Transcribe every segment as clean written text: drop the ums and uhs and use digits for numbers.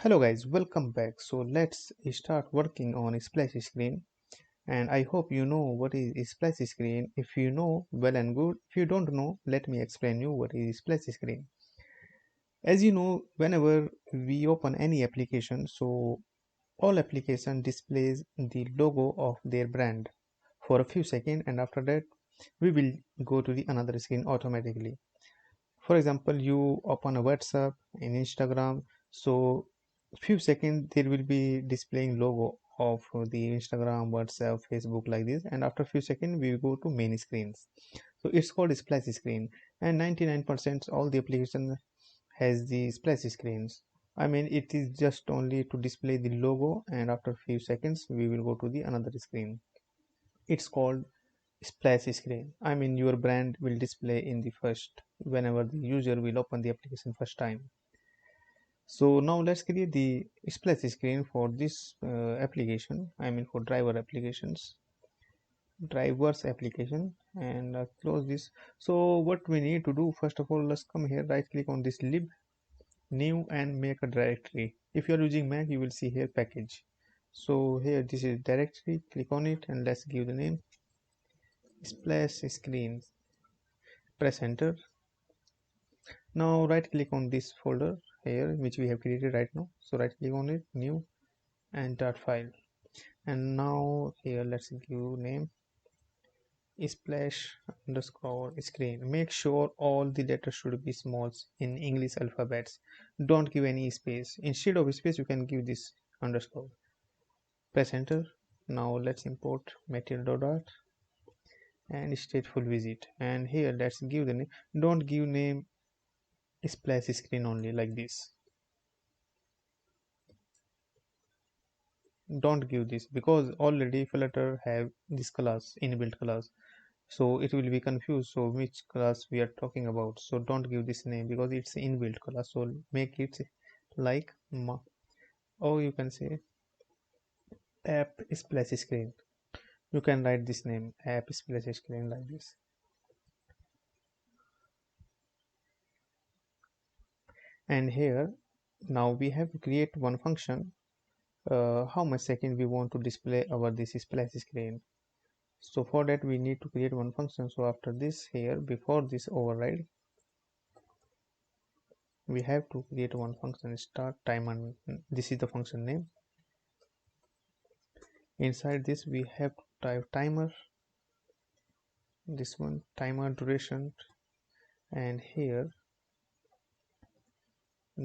Hello guys, welcome back. So let's start working on splash screen, and I hope you know what is splash screen. If you know, well and good. If you don't know, let me explain you what is splash screen. As you know, whenever we open any application, so all application displays the logo of their brand for a few seconds, and after that we will go to the another screen automatically. For example, you open a WhatsApp and Instagram, so few seconds there will be displaying logo of the Instagram, WhatsApp, Facebook like this, and after few seconds we go to main screens. So it's called splash screen, and 99% all the application has the splash screens. I mean, it is just only to display the logo, and after few seconds we will go to the another screen. It's called splash screen. I mean, your brand will display in the first whenever the user will open the application first time. So now let's create the splash screen for this application. I mean, for drivers application, and close this. So what we need to do, first of all, let's come here, right click on this lib new and make a directory. If you are using Mac, you will see here package. So here this is directory, click on it and let's give the name splash screen. Press enter. Now right click on this folder here which we have created right now. So right click on it, new and dot file. And now here let's give name splash underscore screen. Make sure all the letters should be smalls in English alphabets. Don't give any space. Instead of space you can give this underscore. Press enter. Now let's import material dot and stateful visit. And here let's give the name. Don't give name splash screen only like this. Don't give this because already Flutter have this class, inbuilt class, so it will be confused, so which class we are talking about. So don't give this name because it's inbuilt class, so make it like or you can say app splash screen. You can write this name app splash screen like this. And here now we have to create one function, how much second we want to display our this splash screen. So for that we need to create one function. So after this, here before this override, we have to create one function start timer. This is the function name. Inside this we have to type timer, this one timer duration, and here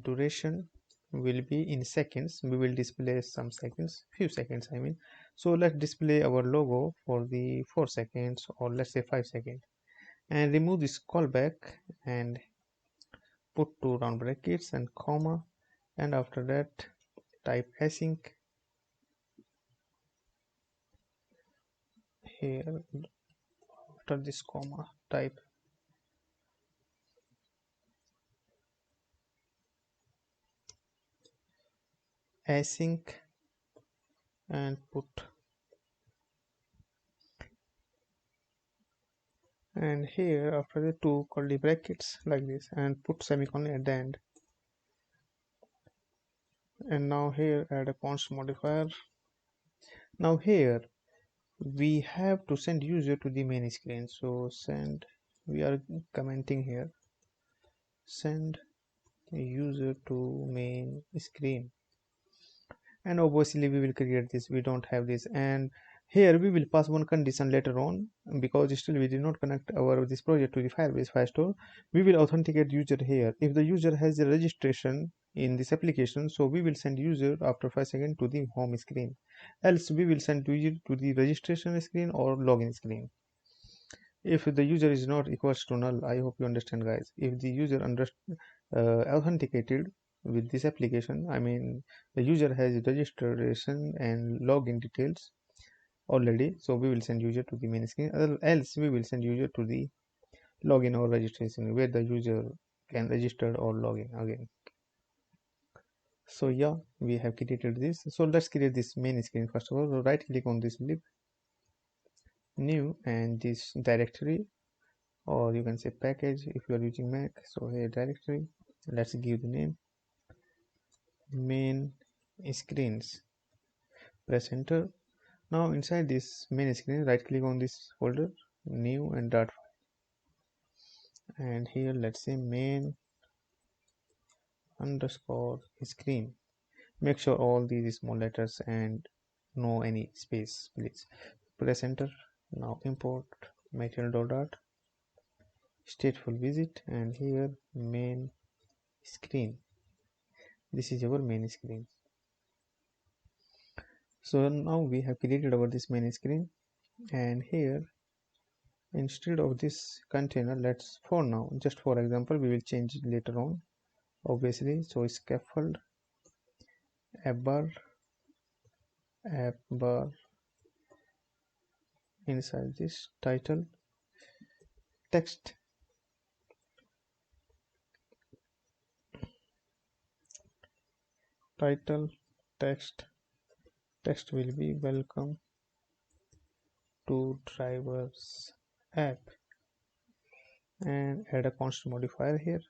duration will be in seconds. We will display some seconds, few seconds I mean. So let's display our logo for the 4 seconds, or let's say 5 seconds, and remove this callback and put two round brackets and comma, and after that type async. Here after this comma type async and put, and here after the two curly brackets like this and put semicolon at the end. And now here add a const modifier. Now here we have to send user to the main screen, so send, we are commenting here, send user to main screen, and obviously we will create this, we don't have this. And here we will pass one condition later on, because still we did not connect our this project to the Firebase file store. We will authenticate user here. If the user has a registration in this application, so we will send user after 5 seconds to the home screen, else we will send user to the registration screen or login screen. If the user is not equals to null, I hope you understand guys. If the user authenticated with this application, I mean the user has registration and login details already, so we will send user to the main screen, else we will send user to the login or registration where the user can register or login again. So yeah, we have created this. So let's create this main screen. First of all, so right click on this lib new and this directory, or you can say package if you are using Mac. So here directory, let's give the name main screens. Press enter. Now inside this main screen, right click on this folder, new and dart file, and here let's say main underscore screen. Make sure all these small letters and no any space, please. Press enter. Now import material.dart stateful visit, and here main screen. This is our main screen. So now we have created our this main screen, and here instead of this container, let's for now, just for example, we will change it later on, obviously. So scaffold app bar inside this title text title text will be welcome to drivers app, and add a constant modifier here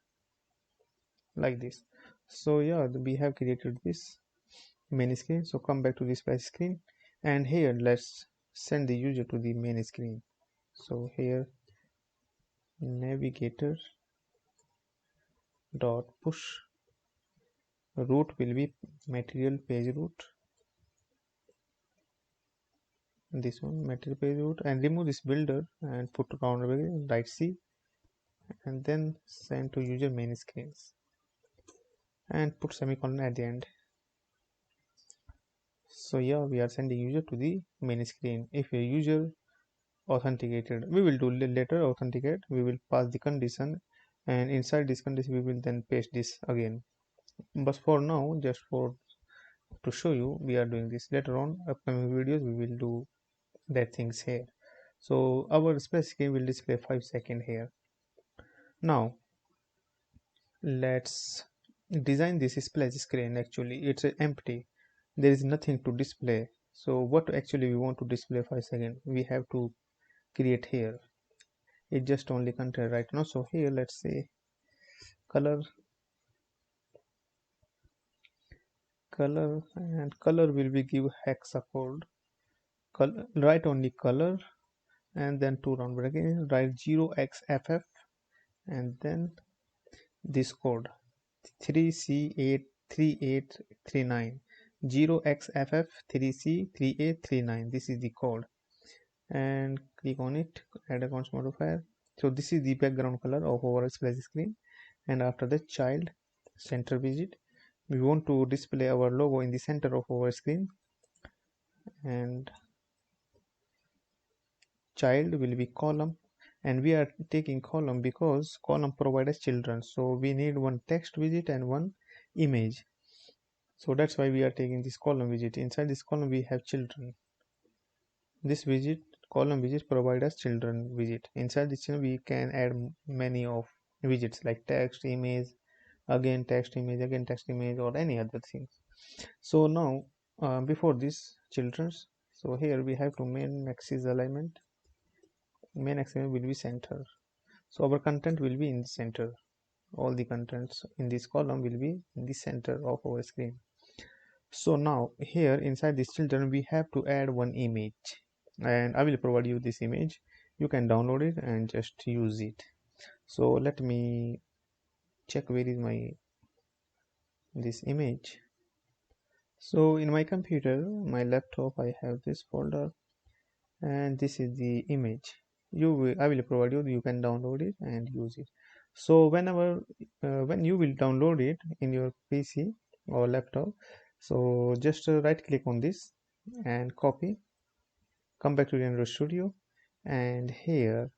like this. So yeah, we have created this main screen. So come back to this splash screen, and here let's send the user to the main screen. So here navigator dot push root will be material page root, this one material page root, and remove this builder and put round right C, and then send to user main screens and put semicolon at the end. So yeah, we are sending user to the main screen. If a user authenticated, we will do later authenticate, we will pass the condition, and inside this condition we will then paste this again. But for now, just for to show you, we are doing this. Later on upcoming videos we will do that things here. So our splash screen will display 5 seconds here. Now let's design this splash screen. Actually it's empty, there is nothing to display. So what actually we want to display 5 seconds, we have to create here. It just only content right now. So here let's say color, and color will be give hexa code. Write only color, and then two round bracket, write 0xff, and then this code 3C83839, 0xff3C3839. This is the code, and click on it, add a constant modifier. So this is the background color of our splash screen. And after the child center visit, we want to display our logo in the center of our screen, and child will be column, and we are taking column because column provides children, so we need one text widget and one image. So that's why we are taking this column widget. Inside this column we have children. This widget, column widget, provide us children widget. Inside this we can add many of widgets like text, image, again text, image, again text, image, or any other things. So now before this children's, so here we have to main axis alignment. Main axis will be center, so our content will be in the center. All the contents in this column will be in the center of our screen. So now here inside this children we have to add one image, and I will provide you this image. You can download it and just use it. So let me check where is my this image. So in my computer, my laptop, I have this folder, and this is the image. I will provide you, you can download it and use it. So whenever when you will download it in your PC or laptop, so just right click on this and copy, come back to the Android Studio, and here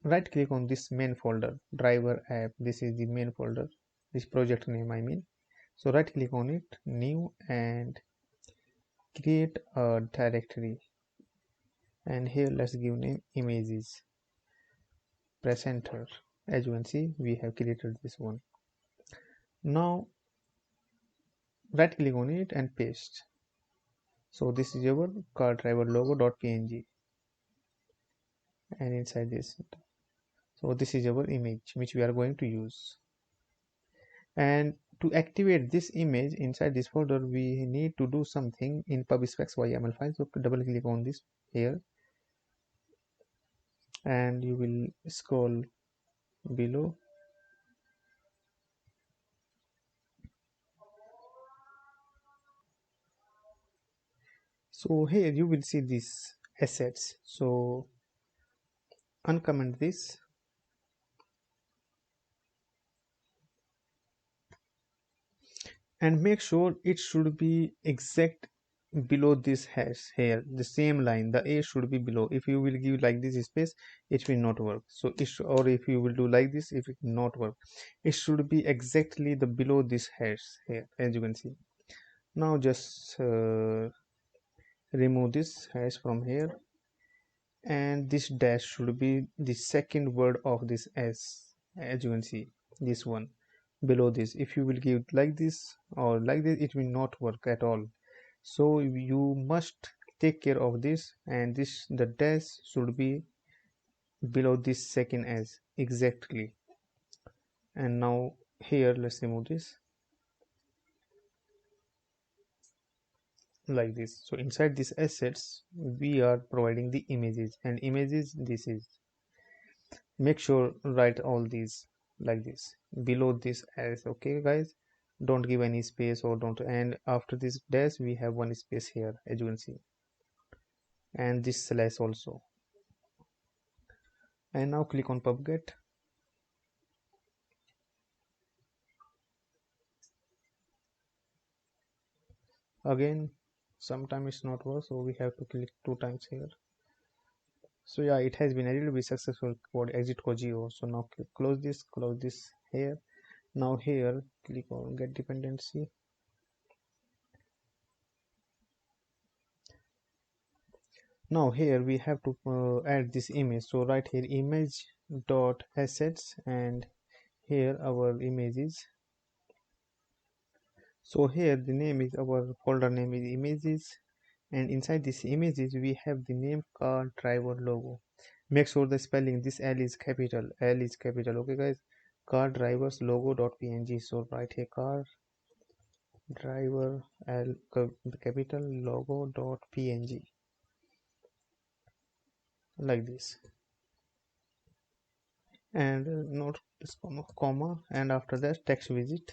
right click on this main folder, driver app. This is the main folder, this project name I mean. So right click on it, new, and create a directory, and here let's give name images. Press enter. As you can see, we have created this one. Now right click on it and paste. So this is our car driver logo.png, and inside this, so this is our image which we are going to use. And to activate this image inside this folder, we need to do something in pub/specs/yml file. So double click on this here, and you will scroll below. So here you will see these assets. So uncomment this, and make sure it should be exact below this hash here, the same line, the a should be below. If you will give like this space, it will not work. So or if you will do like this, it will not work. It should be exactly the below this hash here, as you can see. Now just remove this hash from here, and this dash should be the second word of this s, as you can see, this one below this. If you will give like this or like this, it will not work at all. So you must take care of this, and this, the dash should be below this second s exactly. And now here let's remove this like this. So inside these assets we are providing the images, and images this is, make sure write all these like this below this as, okay guys, don't give any space or don't. And after this dash we have one space here, as you can see, and this slash also. And now click on pubget. Again, sometimes it's not work, so we have to click 2 times here. So yeah, it has been added with successful code, exit code geo. So now close this here. Now here click on get dependency. Now here we have to add this image. So right here image dot assets, and here our images. So here the name is, our folder name is images, and inside this images we have the name car driver logo. Make sure the spelling, this L is capital, L is capital, okay guys. Car drivers logo.png. So right here car driver L capital logo.png like this, and not this comma, and after that text widget.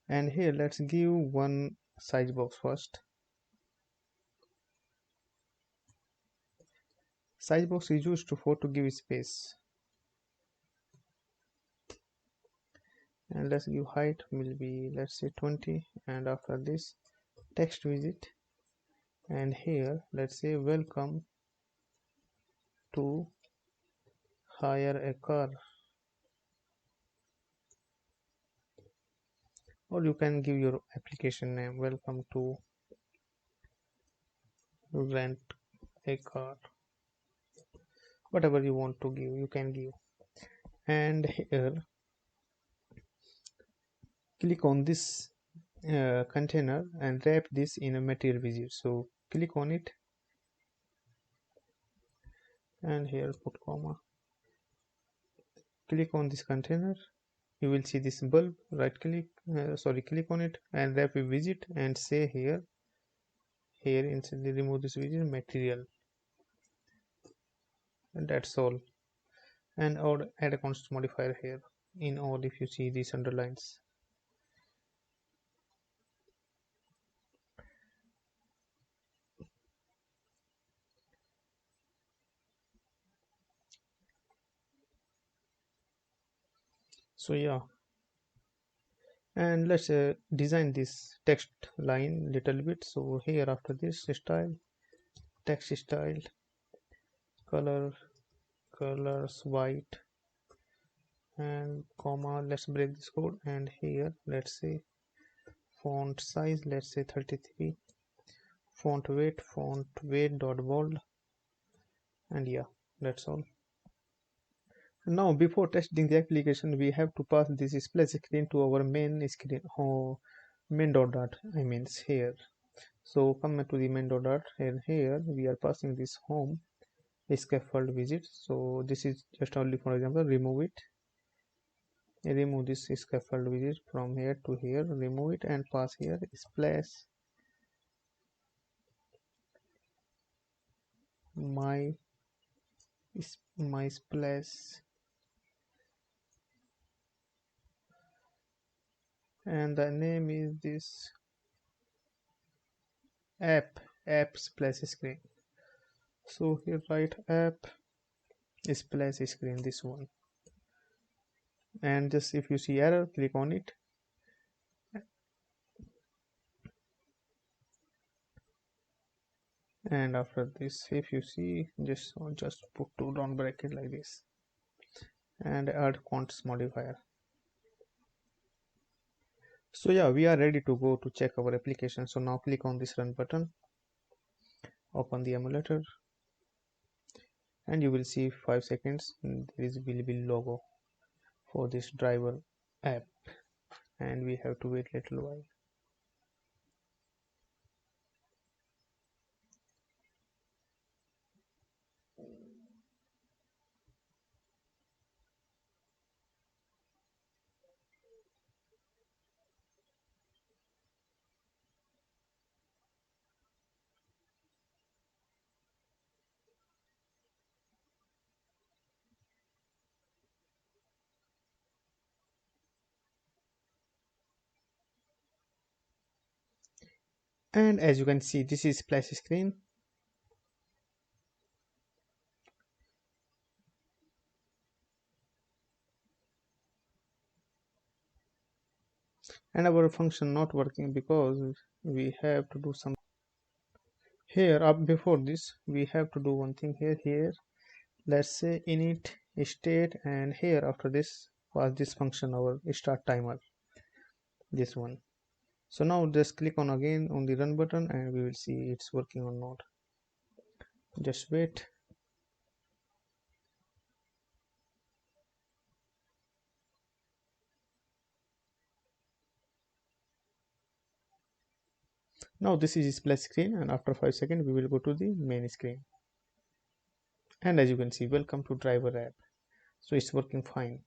And here let's give one size box first. Size box is used for to give space, and let's give height will be, let's say 20. And after this text widget, and here let's say welcome to hire a car, or you can give your application name, welcome to rent a car, whatever you want to give you can give. And here click on this container and wrap this in a material widget. So click on it, and here put comma, click on this container, you will see this bulb, right click, click on it and wrap a widget, and say here instantly remove this widget material, and that's all. And or add a constant modifier here in all, if you see these underlines. So yeah, and let's design this text line little bit. So here after this style, text style, colors white, and comma, let's break this code. And here let's say font size, let's say 33, font weight dot bold, and yeah, that's all. Now before testing the application, we have to pass this splash screen to our main screen, main dot I means here. So come to the main dot, and here we are passing this home scaffold widget. So this is just only for example, remove it, Remove this scaffold widget from here to here, remove it and pass here splash my my splash, and the name is this app splash screen. So here write app splash screen, this one, and just if you see error, click on it, and after this if you see just put two down bracket like this and add const modifier. So yeah, we are ready to go to check our application. So now click on this run button, open the emulator, and you will see 5 seconds there is will be logo for this driver app, and we have to wait little while. And as you can see, this is splash screen, and our function not working because we have to do some here. Up before this we have to do one thing here, let's say init state, and here after this was this function our start timer, this one. So now just click on again on the run button and we will see it's working or not. Just wait. Now this is splash screen, and after 5 seconds we will go to the main screen, and as you can see, welcome to driver app. So it's working fine.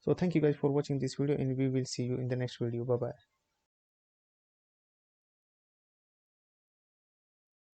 So thank you guys for watching this video, and we will see you in the next video. Bye bye.